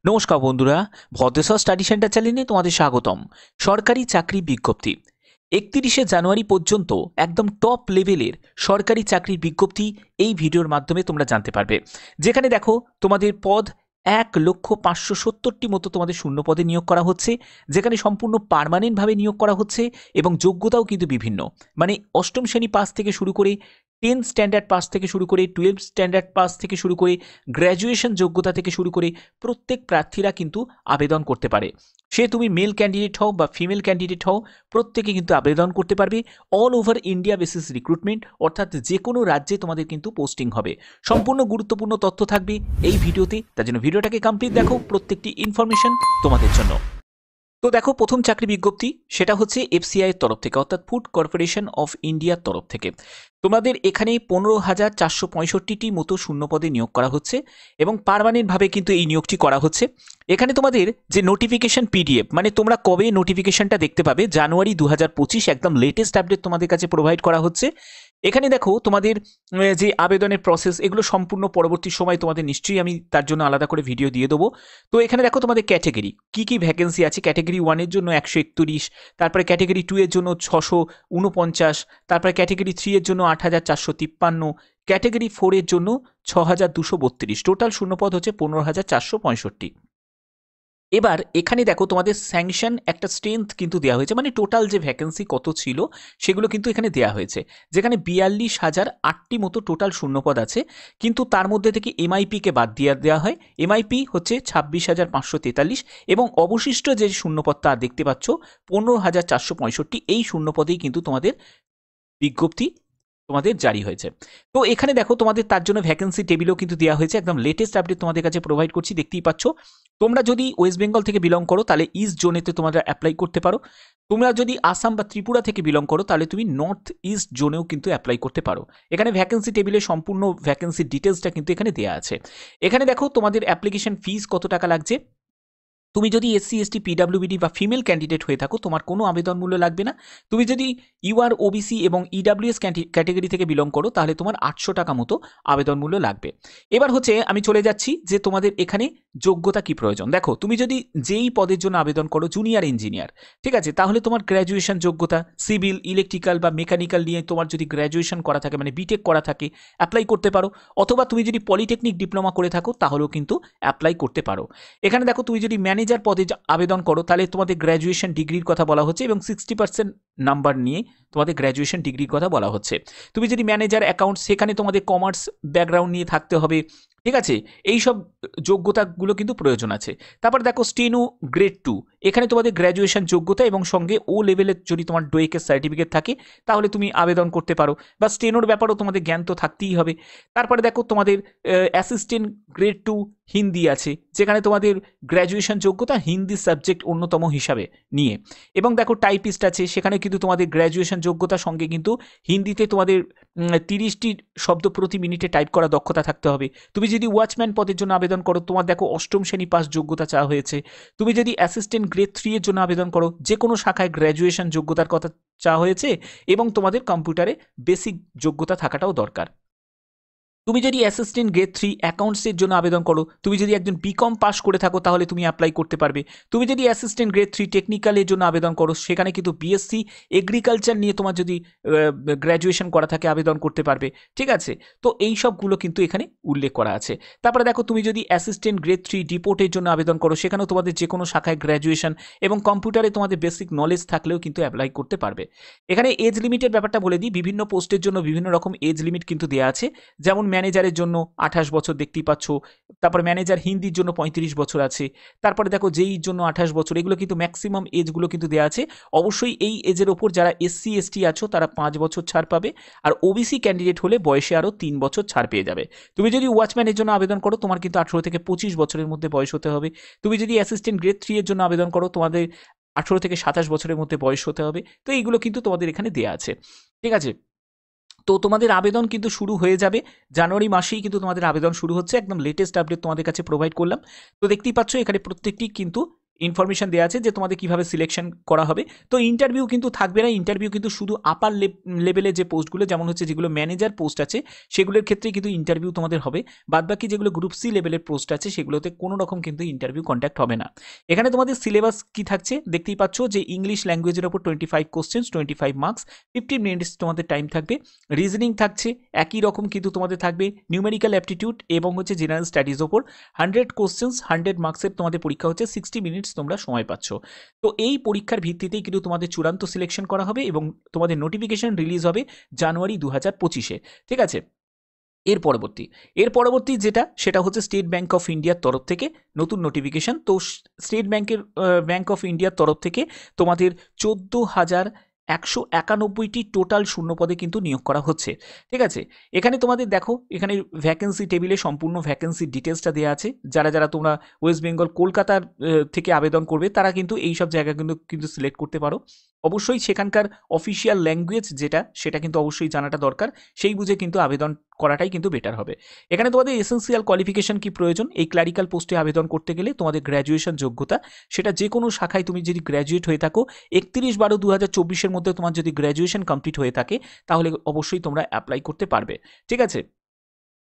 নমস্কার বন্ধুরা, Bhadreswar study centre চ্যানেলে তোমাদের স্বাগতম। সরকারি চাকরি বিজ্ঞপ্তি 31শে জানুয়ারি পর্যন্ত একদম টপ লেভেলের সরকারি চাকরির বিজ্ঞপ্তি এই ভিডিওর মাধ্যমে তোমরা জানতে পারবে। যেখানে দেখো তোমাদের পদ 1,570,টি মতো তোমাদের শূন্য পদে নিয়োগ করা হচ্ছে, যেখানে সম্পূর্ণ পার্মানেন্টভাবে নিয়োগ করা হচ্ছে এবং যোগ্যতাও কিন্তু বিভিন্ন, মানে অষ্টম শ্রেণী পাস থেকে শুরু করে 10 স্ট্যান্ডার্ড পাস থেকে শুরু করে 12 স্ট্যান্ডার্ড পাস থেকে শুরু করে গ্র্যাজুয়েশন যোগ্যতা থেকে শুরু করে প্রত্যেক প্রার্থীরা কিন্তু আবেদন করতে পারে। সে তুমি মেল ক্যান্ডিডেট হও বা ফিমেল ক্যান্ডিডেট হও, প্রত্যেকে কিন্তু আবেদন করতে পারবে। All over India basis recruitment, অর্থাৎ যে কোনো রাজ্যে তোমাদের কিন্তু পোস্টিং হবে। সম্পূর্ণ গুরুত্বপূর্ণ তথ্য থাকবে এই ভিডিওতে, তার জন্য ভিডিওটাকে কমপ্লিট দেখো, প্রত্যেকটি ইনফরমেশন তোমাদের জন্য। তো দেখো, প্রথম চাকরি বিজ্ঞপ্তি সেটা হচ্ছে এফসিআই এর তরফ থেকে, অর্থাৎ ফুড কর্পোরেশন অফ ইন্ডিয়ার তরফ থেকে তোমাদের এখানে 15,465টি মতো শূন্য পদে নিয়োগ করা হচ্ছে এবং পার্মানেন্টভাবে কিন্তু এই নিয়োগটি করা হচ্ছে। এখানে তোমাদের যে নোটিফিকেশন পিডিএফ, মানে তোমরা কবে নোটিফিকেশনটা দেখতে পাবে, জানুয়ারি 2025 একদম লেটেস্ট আপডেট তোমাদের কাছে প্রোভাইড করা হচ্ছে। এখানে দেখো তোমাদের যে আবেদনের প্রসেস, এগুলো সম্পূর্ণ পরবর্তী সময় তোমাদের নিশ্চয়ই আমি তার জন্য আলাদা করে ভিডিও দিয়ে দেবো। তো এখানে দেখো তোমাদের ক্যাটেগরি কি কি ভ্যাকেন্সি আছে। ক্যাটেগরি 1-এর জন্য 131, তারপরে ক্যাটেগরি 2-এর জন্য 649, তারপরে ক্যাটেগরি 3-এর জন্য 8,453, ক্যাটেগরি 4-এর জন্য 6,232, টোটাল শূন্যপদ হচ্ছে 15,465। এবার এখানে দেখো তোমাদের স্যাংশন একটা স্ট্রেংথ কিন্তু দেওয়া হয়েছে, মানে টোটাল যে ভ্যাকেন্সি কত ছিল সেগুলো কিন্তু এখানে দেওয়া হয়েছে, যেখানে 42,008টি মতো টোটাল শূন্যপদ আছে, কিন্তু তার মধ্যে থেকে এমআইপিকে বাদ দিয়ে দেওয়া হয়। এমআইপি হচ্ছে 26,543 এবং অবশিষ্ট যে শূন্যপদটা দেখতে পাচ্ছ 15,465, এই শূন্যপদেই কিন্তু তোমাদের বিজ্ঞপ্তি তোমাদের জারি হয়েছে। তো এখানে দেখো তোমাদের তার জন্য ভ্যাকেন্সি টেবিলও কিন্তু দেওয়া হয়েছে, একদম লেটেস্ট আপডেট তোমাদের কাছে প্রোভাইড করছি, দেখতেই পাচ্ছ। তোমরা যদি ওয়েস্ট বেঙ্গল থেকে বিলং করো তাহলে ইস্ট জোনেতে তোমরা অ্যাপ্লাই করতে পারো। তোমরা যদি আসাম বা ত্রিপুরা থেকে বিলং করো তাহলে তুমি নর্থ ইস্ট জোনেও কিন্তু অ্যাপ্লাই করতে পারো। এখানে ভ্যাকেন্সি টেবিলে সম্পূর্ণ ভ্যাকেন্সি ডিটেলসটা কিন্তু এখানে দেওয়া আছে। এখানে দেখো তোমাদের অ্যাপ্লিকেশন ফিস কত টাকা লাগছে। তুমি যদি এসসি এসটি পিডাব্লিউবিডি বা ফিমেল ক্যান্ডিডেট হয়ে থাকো, তোমার কোনো আবেদন মূল্য লাগবে না। তুমি যদি ইউআর ওবিসি এবং ইডাব্লিউএস ক্যাটেগরি থেকে বিলং করো তাহলে তোমার 800 টাকা মতো আবেদন মূল্য লাগবে। এবার হচ্ছে আমি চলে যাচ্ছি যে তোমাদের এখানে যোগ্যতা কি প্রয়োজন। দেখো, তুমি যদি যেই পদের জন্য আবেদন করো জুনিয়র ইঞ্জিনিয়ার, ঠিক আছে, তাহলে তোমার গ্র্যাজুয়েশন যোগ্যতা সিভিল, ইলেকট্রিক্যাল বা মেকানিক্যাল নিয়ে তোমার যদি গ্র্যাজুয়েশন করা থাকে, মানে বিটেক করা থাকে, অ্যাপ্লাই করতে পারো। অথবা তুমি যদি পলিটেকনিক ডিপ্লোমা করে থাকো তাহলেও কিন্তু অ্যাপ্লাই করতে পারো। এখানে দেখো তুমি যদি ম্যানেজার পদে আবেদন করো তাহলে তোমাদের গ্র্যাজুয়েশন ডিগ্রির কথা বলা হচ্ছে এবং 60% নাম্বার নিয়ে তোমাদের গ্র্যাজুয়েশন ডিগ্রির কথা বলা হচ্ছে। তুমি যদি ম্যানেজার অ্যাকাউন্ট, সেখানে তোমাদের কমার্স ব্যাকগ্রাউন্ড নিয়ে থাকতে হবে, ঠিক আছে। এই সব যোগ্যতাগুলো কিন্তু প্রয়োজন আছে। তারপর দেখো স্টেনো গ্রেড 2, এখানে তোমাদের গ্র্যাজুয়েশন যোগ্যতা এবং সঙ্গে ও লেভেলের যদি তোমার ডোয়েকের সার্টিফিকেট থাকে তাহলে তুমি আবেদন করতে পারো, বা স্টেনোর ব্যাপারেও তোমাদের জ্ঞান তো থাকতেই হবে। তারপরে দেখো তোমাদের অ্যাসিস্ট্যান্ট গ্রেড 2 হিন্দি আছে, যেখানে তোমাদের গ্র্যাজুয়েশন যোগ্যতা হিন্দি সাবজেক্ট অন্যতম হিসাবে নিয়ে। এবং দেখো টাইপিস্ট আছে, সেখানে কিন্তু তোমাদের গ্র্যাজুয়েশন যোগ্যতার সঙ্গে কিন্তু হিন্দিতে তোমাদের 30টি শব্দ প্রতি মিনিটে টাইপ করা দক্ষতা থাকতে হবে। তুমি যদি ওয়াচম্যান পদের জন্য আবেদন করো, তোমার দেখো অষ্টম শ্রেণী পাস যোগ্যতা চাওয়া হয়েছে। তুমি যদি অ্যাসিস্ট্যান্ট গ্রেড 3 এর জন্য আবেদন করো, যে কোনো শাখায় গ্র্যাজুয়েশন যোগ্যতার কথা চাওয়া হয়েছে এবং তোমাদের কম্পিউটারে বেসিক যোগ্যতা থাকাটাও দরকার। তুমি যদি অ্যাসিস্ট্যান্ট গ্রেড 3 অ্যাকাউন্টসের জন্য আবেদন করো, তুমি যদি একজন বিকম পাস করে থাকো তাহলে তুমি অ্যাপ্লাই করতে পারবে। তুমি যদি অ্যাসিস্ট্যান্ট গ্রেড 3 টেকনিক্যালের জন্য আবেদন করো, সেখানে কিন্তু বিএসসি এগ্রিকালচার নিয়ে তোমার যদি গ্র্যাজুয়েশন করা থাকে আবেদন করতে পারবে, ঠিক আছে। তো এই সবগুলো কিন্তু এখানে উল্লেখ করা আছে। তারপরে দেখো তুমি যদি অ্যাসিস্ট্যান্ট গ্রেড 3 ডিপোর্টের জন্য আবেদন করো, সেখানেও তোমাদের যে কোনো শাখায় গ্র্যাজুয়েশন এবং কম্পিউটারে তোমাদের বেসিক নলেজ থাকলেও কিন্তু অ্যাপ্লাই করতে পারবে। এখানে এজ লিমিটের ব্যাপারটা বলে দিই, বিভিন্ন পোস্টের জন্য বিভিন্ন রকম এজ লিমিট কিন্তু দেওয়া আছে। যেমন ম্যানেজারের জন্য 28 বছর দেখতেই পাচ্ছ, তারপরে ম্যানেজার হিন্দির জন্য 35 বছর আছে, তারপরে দেখো যেইর জন্য 28 বছর, এগুলো কিন্তু ম্যাক্সিমাম এজগুলো কিন্তু দেওয়া আছে। অবশ্যই এই এজের ওপর যারা এসসি এসটি আছো তারা 5 বছর ছাড় পাবে, আর ওবিসি ক্যান্ডিডেট হলে বয়সে আরও 3 বছর ছাড় পেয়ে যাবে। তুমি যদি ওয়াচম্যানের জন্য আবেদন করো তোমার কিন্তু 18 থেকে 25 বছরের মধ্যে বয়স হতে হবে। তুমি যদি অ্যাসিস্ট্যান্ট গ্রেড 3 এর জন্য আবেদন করো তোমাদের 18 থেকে 27 বছরের মধ্যে বয়স হতে হবে। তো এইগুলো কিন্তু তোমাদের এখানে দেওয়া আছে, ঠিক আছে। তো তোমাদের আবেদন কিন্তু শুরু হয়ে যাবে জানুয়ারি মাসেই, কিন্তু তোমাদের আবেদন শুরু হচ্ছে, একদম লেটেস্ট আপডেট তোমাদের কাছে প্রোভাইড করলাম। তো দেখতেই পাচ্ছ এখানে প্রত্যেকটি কিন্তু ইনফরমেশন দেওয়া আছে যে তোমাদের কিভাবে সিলেকশন করা হবে। তো ইন্টারভিউ কিন্তু থাকবে না, ইন্টারভিউ কিন্তু শুধু আপার লেভেলের যে পোস্টগুলো, যেমন হচ্ছে যেগুলো ম্যানেজার পোস্ট আছে সেগুলোর ক্ষেত্রে কিন্তু ইন্টারভিউ তোমাদের হবে। বাদবাকি যেগুলো গ্রুপ সি লেভেলের পোস্ট আছে সেগুলোতে কোনো রকম কিন্তু ইন্টারভিউ কন্ট্যাক্ট হবে না। এখানে তোমাদের সিলেবাস কি থাকছে দেখতেই পাচ্ছ, যে ইংলিশ ল্যাঙ্গুয়েজের ওপর 25 কোশ্চেন্স, 25 মার্কস, 15 মিনিটস তোমাদের টাইম থাকবে। রিজনিং থাকছে একই রকম, কিন্তু তোমাদের থাকবে নিউমেরিক্যাল অ্যাপটিটিউড এবং হচ্ছে জেনারেল স্টাডিজ ওপর 100 কোশ্চেন্স, 100 মার্কসের তোমাদের পরীক্ষা হচ্ছে, 60 মিনিটস তোমরা সময় পাচ্ছ। তো এই পরীক্ষার ভিত্তিতেই কিন্তু তোমাদের চূড়ান্ত সিলেকশন করা হবে এবং তোমাদের নোটিফিকেশন রিলিজ হবে জানুয়ারি 2025-এ। ঠিক আছে, এর পরবর্তী যেটা সেটা হচ্ছে স্টেট ব্যাংক অফ ইন্ডিয়ার তরফ থেকে নতুন নোটিফিকেশন। তো স্টেট ব্যাংক অফ ইন্ডিয়ার তরফ থেকে তোমাদের 14,191টি টোটাল শূন্যপদে কিন্তু নিয়োগ করা হচ্ছে। ঠিক আছে, এখানে তোমাদের দেখো, এখানে ভ্যাকেন্সি টেবিলে সম্পূর্ণ ভ্যাকেন্সি ডিটেলসটা দেওয়া আছে। যারা তোমরা ওয়েস্ট বেঙ্গল কলকাতার থেকে আবেদন করবে তারা কিন্তু এই সব জায়গা কিন্তু সিলেক্ট করতে পারো। অবশ্যই সেখানকার অফিসিয়াল ল্যাঙ্গুয়েজ যেটা সেটা কিন্তু অবশ্যই জানাটা দরকার, সেই বুঝে কিন্তু আবেদন করাটাই কিন্তু বেটার হবে। এখানে তোমাদের এসেন্সিয়াল কোয়ালিফিকেশন কি প্রয়োজন, এই ক্লারিক্যাল পোস্টে আবেদন করতে গেলে তোমাদের গ্র্যাজুয়েশন যোগ্যতা, সেটা যে কোনো শাখায় তুমি যদি গ্র্যাজুয়েট হয়ে থাকো, 31/12/2024-এর মধ্যে তোমার যদি গ্র্যাজুয়েশন কমপ্লিট হয়ে থাকে তাহলে অবশ্যই তোমরা অ্যাপ্লাই করতে পারবে। ঠিক আছে,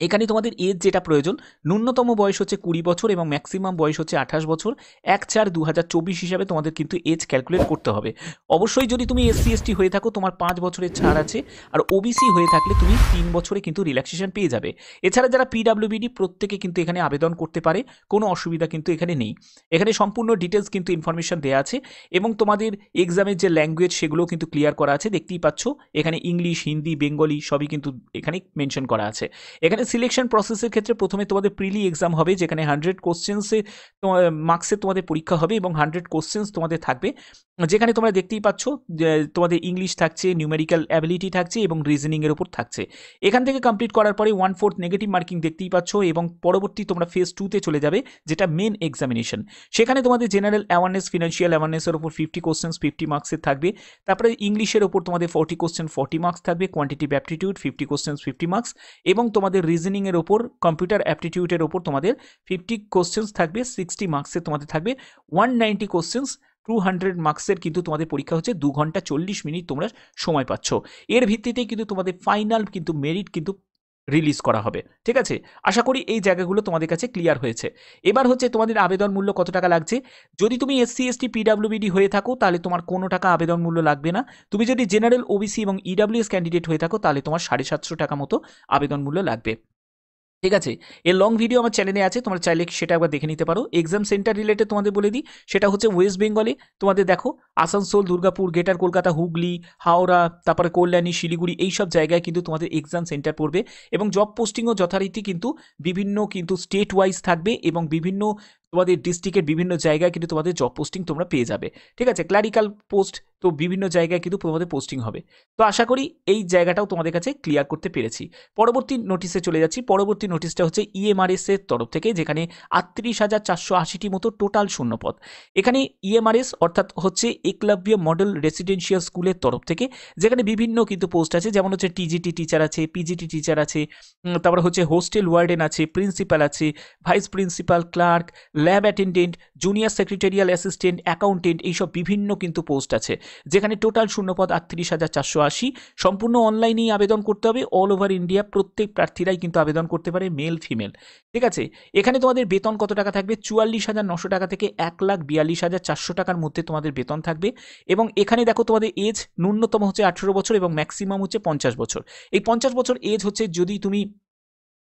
এখানে তোমাদের এজ যেটা প্রয়োজন, ন্যূনতম বয়স হচ্ছে 20 বছর এবং ম্যাক্সিমাম বয়স হচ্ছে 28 বছর। 1/4/2024 হিসাবে তোমাদের কিন্তু এজ ক্যালকুলেট করতে হবে। অবশ্যই যদি তুমি SC/ST হয়ে থাকো তোমার 5 বছরের ছাড় আছে, আর OBC হয়ে থাকলে তুমি 3 বছরে কিন্তু রিল্যাক্সেশন পেয়ে যাবে। এছাড়া যারা PWBD প্রত্যেকে কিন্তু এখানে আবেদন করতে পারে, কোনো অসুবিধা কিন্তু এখানে নেই। এখানে সম্পূর্ণ ডিটেলস কিন্তু ইনফরমেশন দেওয়া আছে এবং তোমাদের এক্সামের যে ল্যাঙ্গুয়েজ সেগুলোও কিন্তু ক্লিয়ার করা আছে। দেখতেই পাচ্ছ এখানে ইংলিশ, হিন্দি, বেঙ্গলি সবই কিন্তু এখানে মেনশন করা আছে। এখানে সিলেকশন প্রসেসের ক্ষেত্রে প্রথমে তোমাদের প্রিলি এক্সাম হবে, যেখানে 100 কোশ্চেন্সে মার্কসের তোমাদের পরীক্ষা হবে এবং 100 কোশ্চেন্স তোমাদের থাকবে, যেখানে তোমরা দেখতেই পাচ্ছ যে তোমাদের ইংলিশ থাকছে, নিউমেরিক্যাল অ্যাবিলিটি থাকছে এবং রিজনিংয়ের উপর থাকছে। এখান থেকে কমপ্লিট করার পরে 1/4 নেগেটিভ মার্কিং দেখতেই পাচ্ছ এবং পরবর্তী তোমরা ফেজ 2-তে চলে যাবে, যেটা মেন এক্সামিনেশন। সেখানে তোমাদের জেনারেল অ্যাওয়ারনেস, ফিনান্সিয়াল অ্যাওয়ারনেসের উপর 50 কোশ্চেন্স 50 মার্কসের থাকবে। তারপরে ইংলিশের ওপর তোমাদের 40 কোশ্চেন 40 মার্কস থাকবে, কোয়ান্টিটিভ অ্যাপটিটিউড 50 কোশ্চেন্স 50 মার্কস এবং তোমাদের রিজনিংয়ের ওপর, কম্পিউটার অ্যাপটিটিউডের ওপর তোমাদের 50 কোশ্চেন্স থাকবে, 60 মার্কসের তোমাদের থাকবে। 190 কোশ্চেন্স 200 মার্কসের কিন্তু তোমাদের পরীক্ষা হচ্ছে, 2 ঘন্টা 40 মিনিট তোমরা সময় পাচ্ছ। এর ভিত্তিতেই কিন্তু তোমাদের ফাইনাল কিন্তু মেরিট কিন্তু রিলিজ করা হবে। ঠিক আছে, আশা করি এই জায়গাগুলো তোমাদের কাছে ক্লিয়ার হয়েছে। এবার হচ্ছে তোমাদের আবেদন মূল্য কত টাকা লাগছে। যদি তুমি SC/ST PWBD হয়ে থাকো তাহলে তোমার কোনো টাকা আবেদন মূল্য লাগবে না। তুমি যদি জেনারেল, OBC এবং EWS ক্যান্ডিডেট হয়ে থাকো তাহলে তোমার 750 টাকা মতো আবেদন মূল্য লাগবে। ঠিক আছে, এর লং ভিডিও আমার চ্যানেলে আছে, তোমরা চাইলে সেটা একবার দেখে নিতে পারো। এক্সাম সেন্টার রিলেটেড তোমাদের বলে দিই, সেটা হচ্ছে ওয়েস্ট বেঙ্গলে তোমাদের দেখো আসানসোল, দুর্গাপুর, গ্রেটার কলকাতা, হুগলি, হাওড়া, তারপরে কল্যাণী, শিলিগুড়ি, এই সব জায়গায় কিন্তু তোমাদের এক্সাম সেন্টার পড়বে এবং জব পোস্টিংও যথারীতি কিন্তু বিভিন্ন কিন্তু স্টেট ওয়াইজ থাকবে এবং বিভিন্ন তোমাদের ডিস্ট্রিক্টের বিভিন্ন জায়গায় কিন্তু তোমাদের জব পোস্টিং তোমরা পেয়ে যাবে। ঠিক আছে, ক্লারিক্যাল পোস্ট তো বিভিন্ন জায়গায় কিন্তু তোমাদের পোস্টিং হবে। তো আশা করি এই জায়গাটাও তোমাদের কাছে ক্লিয়ার করতে পেরেছি। পরবর্তী নোটিশে চলে যাচ্ছি। পরবর্তী নোটিশটা হচ্ছে EMRS এর তরফ থেকে, যেখানে 38,480টি মতো টোটাল শূন্যপদ। এখানে EMRS অর্থাৎ হচ্ছে একলব্য মডেল রেসিডেন্সিয়াল স্কুলের তরফ থেকে, যেখানে বিভিন্ন কিন্তু পোস্ট আছে, যেমন হচ্ছে TGT টিচার আছে, PGT টিচার আছে, তারপরে হচ্ছে হোস্টেল ওয়ার্ডেন আছে, প্রিন্সিপাল আছে, vice principal, clerk, lab attendant, junior secretarial assistant, accountant, এইসব বিভিন্ন কিন্তু পোস্ট আছে, যেখানে টোটাল শূন্যপদ 38,480। সম্পূর্ণ অনলাইনেই আবেদন করতে হবে। অল ওভার ইন্ডিয়া প্রত্যেক প্রার্থীরাই কিন্তু আবেদন করতে পারে, মেল ফিমেল। ঠিক আছে, এখানে তোমাদের বেতন কত টাকা থাকবে, 44,900 টাকা থেকে 1,42,400 টাকার মধ্যে তোমাদের বেতন থাকবে। এবং এখানে দেখো তোমাদের এজ ন্যূনতম হচ্ছে 18 বছর এবং ম্যাক্সিমাম হচ্ছে 50 বছর। এই 50 বছর এজ হচ্ছে যদি তুমি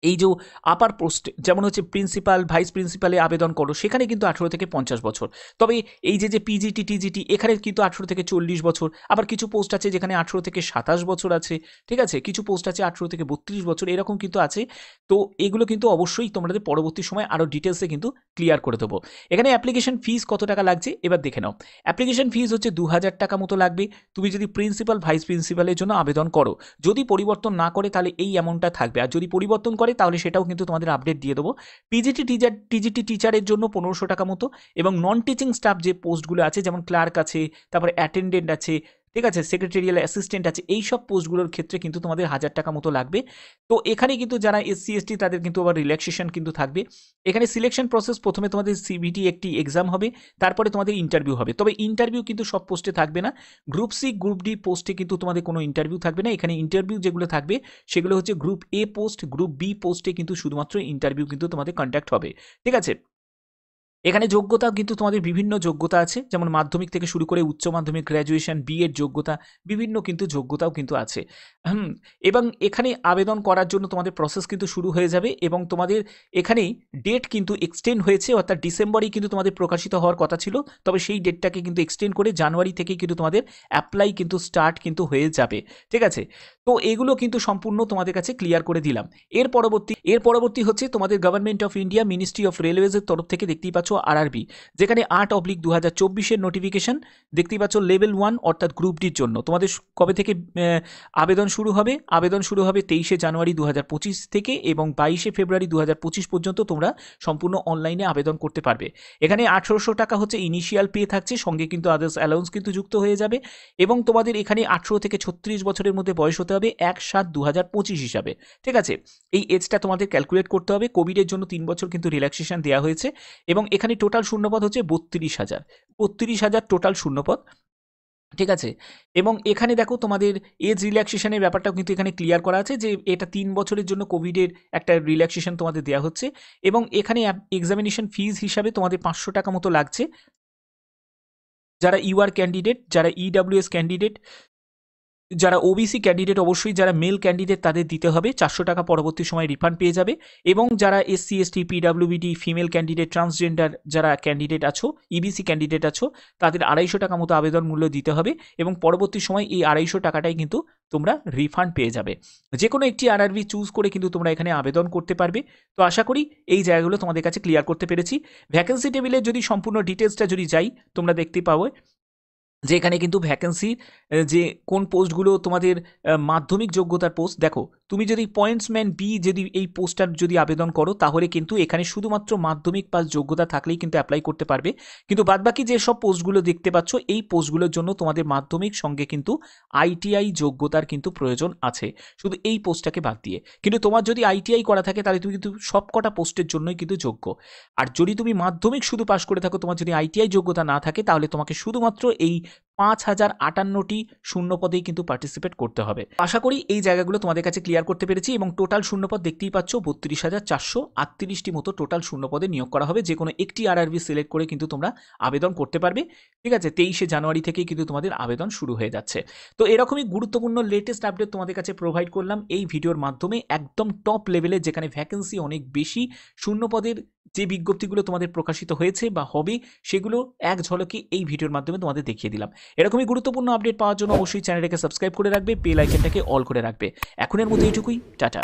এই যে আপার পোস্ট, যেমন হচ্ছে প্রিন্সিপাল, ভাইস প্রিন্সিপালে আবেদন করো, সেখানে কিন্তু 18 থেকে 50 বছর। তবে এই যে PGT TGT এখানে কিন্তু 18 থেকে 40 বছর। আবার কিছু পোস্ট আছে যেখানে 18 থেকে 27 বছর আছে। ঠিক আছে, কিছু পোস্ট আছে 18 থেকে 32 বছর, এরকম কিন্তু আছে। তো এগুলো কিন্তু অবশ্যই তোমাদের পরবর্তী সময় আরও ডিটেলসে কিন্তু ক্লিয়ার করে দেবো। এখানে অ্যাপ্লিকেশন ফিস কত টাকা লাগছে এবার দেখে নাও। অ্যাপ্লিকেশন ফিস হচ্ছে 2000 টাকা মতো লাগবে তুমি যদি প্রিন্সিপাল, ভাইস প্রিন্সিপালের জন্য আবেদন করো। যদি পরিবর্তন না করে তাহলে এই অ্যামাউন্টটা থাকবে, আর যদি পরিবর্তন করে তাহলে সেটাও কিন্তু তোমাদের আপডেট দিয়ে দেবো। TGT টিচারের জন্য 1500 টাকা মতো এবং নন টিচিং স্টাফ যে পোস্টগুলো আছে, যেমন ক্লার্ক আছে, তারপরে অ্যাটেন্ডেন্ট আছে, ঠিক আছে, সেক্রেটারিয়াল অ্যাসিস্ট্যান্ট আছে, এই সব পোস্টগুলোর ক্ষেত্রে কিন্তু তোমাদের 1000 টাকা মতো লাগবে। তো এখানে কিন্তু যারা এসসি এসটি তাদের কিন্তু আবার রিল্যাক্সেশন কিন্তু থাকবে। এখানে সিলেকশন প্রসেস, প্রথমে তোমাদের সিবিটি একটি এক্সাম হবে, তারপরে তোমাদের ইন্টারভিউ হবে। তবে ইন্টারভিউ কিন্তু সব পোস্টে থাকবে না। গ্রুপ সি গ্রুপ ডি পোস্টে কিন্তু তোমাদের কোনো ইন্টারভিউ থাকবে না। এখানে ইন্টারভিউ যেগুলো থাকবে সেগুলো হচ্ছে group A post, group B পোস্টে কিন্তু শুধুমাত্র ইন্টারভিউ কিন্তু তোমাদের কন্ডাক্ট হবে। ঠিক আছে, এখানে যোগ্যতা কিন্তু তোমাদের বিভিন্ন যোগ্যতা আছে, যেমন মাধ্যমিক থেকে শুরু করে উচ্চ মাধ্যমিক, গ্র্যাজুয়েশন, বিএড যোগ্যতা, বিভিন্ন কিন্তু যোগ্যতাও কিন্তু আছে। এবং এখানে আবেদন করার জন্য তোমাদের প্রসেস কিন্তু শুরু হয়ে যাবে এবং তোমাদের এখানে ডেট কিন্তু এক্সটেন্ড হয়েছে, অর্থাৎ ডিসেম্বরেই কিন্তু তোমাদের প্রকাশিত হওয়ার কথা ছিল, তবে সেই ডেটটাকে কিন্তু এক্সটেন্ড করে জানুয়ারি থেকেই কিন্তু তোমাদের অ্যাপ্লাই কিন্তু স্টার্ট কিন্তু হয়ে যাবে। ঠিক আছে, তো এগুলো কিন্তু সম্পূর্ণ তোমাদের কাছে ক্লিয়ার করে দিলাম। এর পরবর্তী হচ্ছে তোমাদের government of India ministry of রেলওয়েজের তরফ থেকে দেখতেই পাচ্ছ আরআরবি, যেখানে 8/2024 নোটিফিকেশন দেখতেই পাচ্ছ লেভেল 1 অর্থাৎ গ্রুপ ডির জন্য তোমাদের কবে থেকে আবেদন শুরু হবে। আবেদন শুরু হবে 23শে জানুয়ারি 2025 থেকে এবং 22শে ফেব্রুয়ারি 2025 পর্যন্ত তোমরা সম্পূর্ণ অনলাইনে আবেদন করতে পারবে। এখানে 1800 টাকা হচ্ছে ইনিশিয়াল পে থাকছে, সঙ্গে কিন্তু আদার্স অ্যালাউন্স কিন্তু যুক্ত হয়ে যাবে এবং তোমাদের এখানে 18 থেকে 36 বছরের মধ্যে বয়স হতে হবে 1/7/2025 হিসাবে। ঠিক আছে, এই এজটা তোমাদের ক্যালকুলেট করতে হবে। কোভিডের জন্য 3 বছর কিন্তু রিল্যাক্সেশন দেওয়া হয়েছে এবং এখানে টোটাল শূন্যপদ হচ্ছে 32,000 টোটাল শূন্যপদ। ঠিক আছে, এবং এখানে দেখো তোমাদের এজ রিল্যাক্সেশনের ব্যাপারটাও কিন্তু এখানে ক্লিয়ার করা আছে যে এটা 3 বছরের জন্য কোভিডের একটা রিল্যাক্সেশন তোমাদের দেওয়া হচ্ছে এবং এখানে এক্সামিনেশন ফিজ হিসাবে তোমাদের 500 টাকা মতো লাগছে। যারা ইউআর ক্যান্ডিডেট, যারা ইডব্লিউএস ক্যান্ডিডেট, যারা ওবিসি ক্যান্ডিডেট, অবশ্যই যারা মেল ক্যান্ডিডেট তাদের দিতে হবে 400 টাকা, পরবর্তী সময় রিফান্ড পেয়ে যাবে। এবং যারা SC ST, পিডাব্লিউবিডি, female candidate, transgender যারা ক্যান্ডিডেট আছো, ইবিসি ক্যান্ডিডেট আছো, তাদের 250 টাকা মতো আবেদন মূল্য দিতে হবে এবং পরবর্তী সময় এই 250 টাকাটাই কিন্তু তোমরা রিফান্ড পেয়ে যাবে। যে কোনো একটি আরআরবি চুজ করে কিন্তু তোমরা এখানে আবেদন করতে পারবে। তো আশা করি এই জায়গাগুলো তোমাদের কাছে ক্লিয়ার করতে পেরেছি। ভ্যাকেন্সি টেবিলের যদি সম্পূর্ণ ডিটেলসটা যদি যাই, তোমরা দেখতে পাবো যে এখানে কিন্তু ভ্যাকেন্সি যে কোন পোস্টগুলো তোমাদের মাধ্যমিক যোগ্যতার পোস্ট, দেখো তুমি যদি পয়েন্টসম্যান বি যদি এই পোস্টটার যদি আবেদন করো তাহলে কিন্তু এখানে শুধুমাত্র মাধ্যমিক পাস যোগ্যতা থাকলেই কিন্তু অ্যাপ্লাই করতে পারবে। কিন্তু বাদবাকি যে সব পোস্টগুলো দেখতে পাচ্ছ এই পোস্টগুলোর জন্য তোমাদের মাধ্যমিক সঙ্গে কিন্তু আইটিআই যোগ্যতার কিন্তু প্রয়োজন আছে, শুধু এই পোস্টটাকে বাদ দিয়ে। কিন্তু তোমার যদি আইটিআই করা থাকে তাহলে তুমি কিন্তু সব কটা পোস্টের জন্যই কিন্তু যোগ্য। আর যদি তুমি মাধ্যমিক শুধু পাস করে থাকো, তোমার যদি আইটিআই যোগ্যতা না থাকে, তাহলে তোমাকে শুধুমাত্র এই 5058টি শূন্যপদেই কিন্তু পার্টিসিপেট করতে হবে। আশা করি এই জায়গাগুলো তোমাদের কাছে ক্লিয়ার করতে পেরেছি এবং টোটাল শূন্যপদ দেখতেই পাচ্ছ 32,438টি মতো টোটাল শূন্যপদে নিয়োগ করা হবে। যে কোনো একটি আরআরবি সিলেক্ট করে কিন্তু তোমরা আবেদন করতে পারবে। ঠিক আছে, 23শে জানুয়ারি থেকেই কিন্তু তোমাদের আবেদন শুরু হয়ে যাচ্ছে। তো এরকমই গুরুত্বপূর্ণ লেটেস্ট আপডেট তোমাদের কাছে প্রোভাইড করলাম এই ভিডিওর মাধ্যমে, একদম টপ লেভেলে, যেখানে ভ্যাকেন্সি অনেক বেশি, শূন্যপদের যে বিজ্ঞপ্তিগুলো তোমাদের প্রকাশিত হয়েছে বা হবে সেগুলো এক ঝলকে এই ভিডিওর মাধ্যমে তোমাদের দেখিয়ে দিলাম। এরকমই গুরুত্বপূর্ণ আপডেট পাওয়ার জন্য অবশ্যই চ্যানেলটাকে সাবস্ক্রাইব করে রাখবে, বেল আইকনটাকে অল করে রাখবে। এখনের মতো এইটুকুই, টাটা।